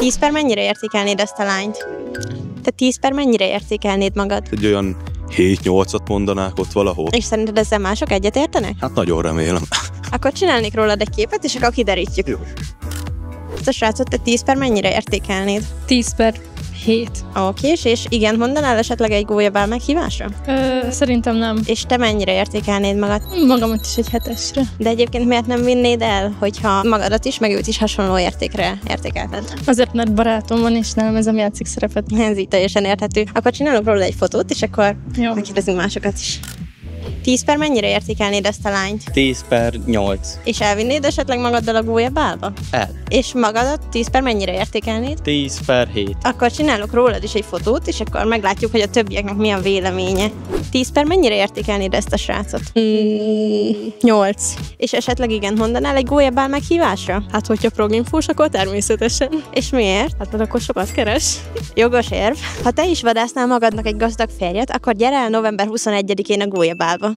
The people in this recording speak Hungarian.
10 per mennyire értékelnéd ezt a lányt? Te 10 per mennyire értékelnéd magad? Egy olyan 7-8-at mondanák ott valahol. És szerinted ezzel mások egyetértenek? Hát nagyon remélem. Akkor csinálnék rólad egy képet, és akkor kiderítjük. Jó. Ezt a srácot te 10 per mennyire értékelnéd? 10 per 7. Oké, és igen, mondanál esetleg egy gólyabál meghívásra? Szerintem nem. És te mennyire értékelnéd magad? Magamat is egy 7-esre. De egyébként miért nem vinnéd el, hogyha magadat is, meg őt is hasonló értékre értékelted? Azért, mert barátom van, és nem ez a játszik szerepet. Ez így teljesen érthető. Akkor csinálunk róla egy fotót, és akkor Jó. megkérdezünk másokat is. 10 per mennyire értékelnéd ezt a lányt? 10 per 8. És elvinnéd esetleg magaddal a gólyabálba? El. És magadat 10 per mennyire értékelnéd? 10 per 7. Akkor csinálok rólad is egy fotót, és akkor meglátjuk, hogy a többieknek mi a véleménye. 10 per mennyire értékelnéd ezt a srácot? 8. És esetleg igen mondanál egy gólyabál meghívásra? Hát, hogyha proginfós, akkor természetesen. És miért? Hát, mert akkor sokat keres. Jogos érv. Ha te is vadásznál magadnak egy gazdag férjet, akkor gyere el november 21-én a gólyabálba.